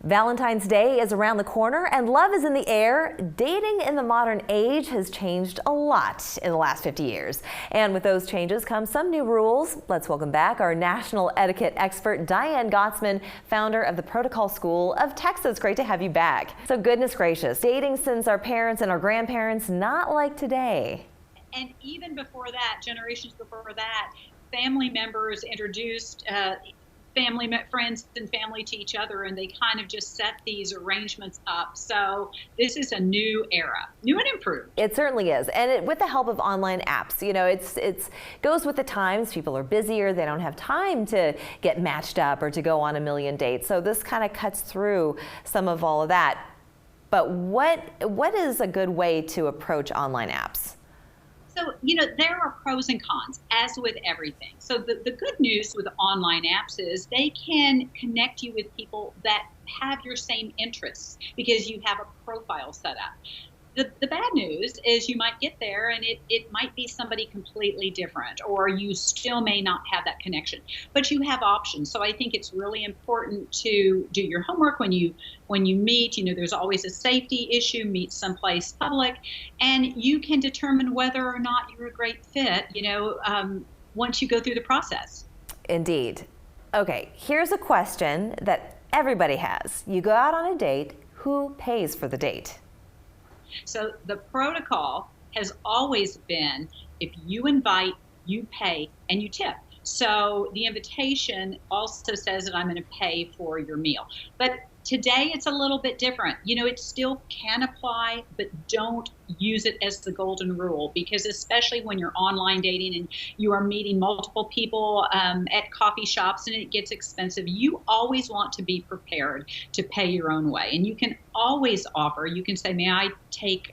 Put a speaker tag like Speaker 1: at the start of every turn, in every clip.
Speaker 1: Valentine's Day is around the corner and love is in the air. Dating in the modern age has changed a lot in the last 50 years. And with those changes come some new rules. Let's welcome back our national etiquette expert, Diane Gottsman, founder of the Protocol School of Texas. Great to have you back. So goodness gracious, dating since our parents and our grandparents, not like today.
Speaker 2: And even before that, generations before that, family members introduced friends and family to each other, and they kind of just set these arrangements up. So this is a new era, new and improved.
Speaker 1: It certainly is, and with the help of online apps, you know, it's goes with the times. People are busier; they don't have time to get matched up or to go on a million dates. So this kind of cuts through some of all of that. But what is a good way to approach online apps?
Speaker 2: So, you know, there are pros and cons, as with everything. So the good news with online apps is they can connect you with people that have your same interests because you have a profile set up. The bad news is you might get there and it might be somebody completely different, or you still may not have that connection, but you have options. So I think it's really important to do your homework when you meet. You know, there's always a safety issue, meet someplace public, and you can determine whether or not you're a great fit, you know, once you go through the process.
Speaker 1: Indeed. Okay, here's a question that everybody has. You go out on a date, who pays for the date?
Speaker 2: So the protocol has always been, if you invite, you pay, and you tip. So the invitation also says that I'm going to pay for your meal. But today it's a little bit different. You know, it still can apply, but don't use it as the golden rule, because especially when you're online dating and you are meeting multiple people at coffee shops and it gets expensive, you always want to be prepared to pay your own way. And you can always offer, you can say, may I take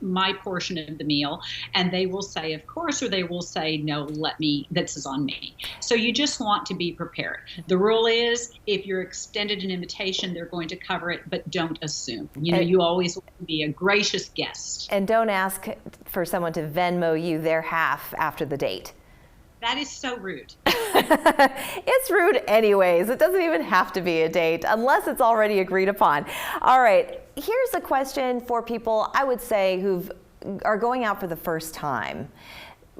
Speaker 2: my portion of the meal? And they will say, of course, or they will say, no, this is on me. So you just want to be prepared. The rule is, if you're extended an invitation, they're going to cover it, but don't assume. You know, you always want to be a gracious guest.
Speaker 1: And don't ask for someone to Venmo you their half after the date.
Speaker 2: That is so rude.
Speaker 1: It's rude anyways. It doesn't even have to be a date unless it's already agreed upon. All right, here's a question for people, I would say, who are going out for the first time.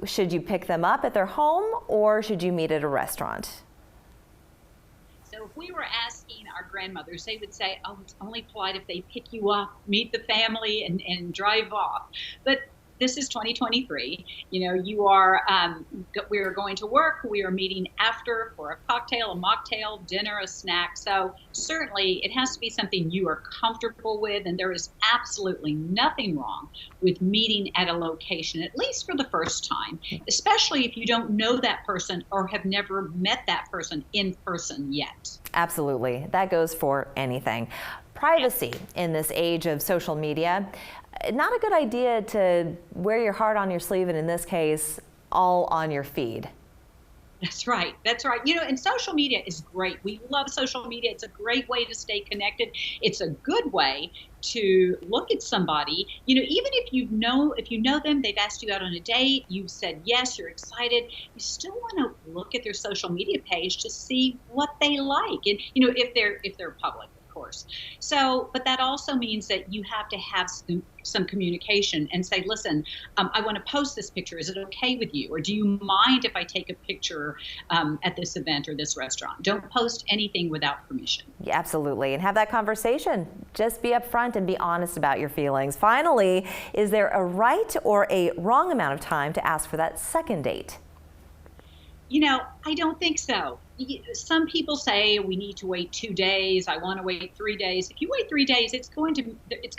Speaker 1: Should you pick them up at their home or should you meet at a restaurant?
Speaker 2: So if we were asking our grandmothers, they would say, oh, it's only polite if they pick you up, meet the family, and drive off. But this is 2023. You know, we are going to work. We are meeting after for a cocktail, a mocktail, dinner, a snack. So certainly it has to be something you are comfortable with. And there is absolutely nothing wrong with meeting at a location, at least for the first time, especially if you don't know that person or have never met that person in person yet.
Speaker 1: Absolutely. That goes for anything. Privacy in this age of social media. Not a good idea to wear your heart on your sleeve, and in this case, all on your feed.
Speaker 2: That's right. That's right. You know, and social media is great. We love social media. It's a great way to stay connected. It's a good way to look at somebody. You know, even if you know them, they've asked you out on a date, you've said yes, you're excited, you still want to look at their social media page to see what they like. And, you know, if they're public, of course. So, but that also means that you have to have some communication and say, listen, I want to post this picture. Is it okay with you? Or do you mind if I take a picture at this event or this restaurant? Don't post anything without permission.
Speaker 1: Yeah, absolutely. And have that conversation. Just be upfront and be honest about your feelings. Finally, is there a right or a wrong amount of time to ask for that second date?
Speaker 2: You know, I don't think so. Some people say we need to wait 2 days. I want to wait 3 days. If you wait 3 days, it's going to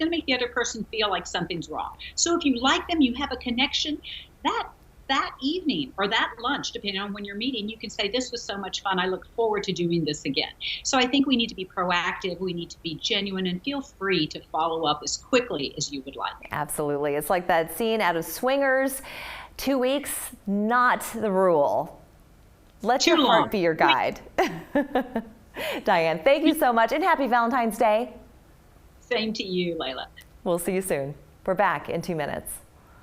Speaker 2: make the other person feel like something's wrong. So if you like them, you have a connection, that evening or that lunch, depending on when you're meeting, you can say, this was so much fun. I look forward to doing this again. So I think we need to be proactive. We need to be genuine and feel free to follow up as quickly as you would like.
Speaker 1: Absolutely. It's like that scene out of Swingers. 2 weeks, not the rule. Let your heart be your guide. Diane, thank you so much, and happy Valentine's Day.
Speaker 2: Same to you, Layla.
Speaker 1: We'll see you soon. We're back in 2 minutes.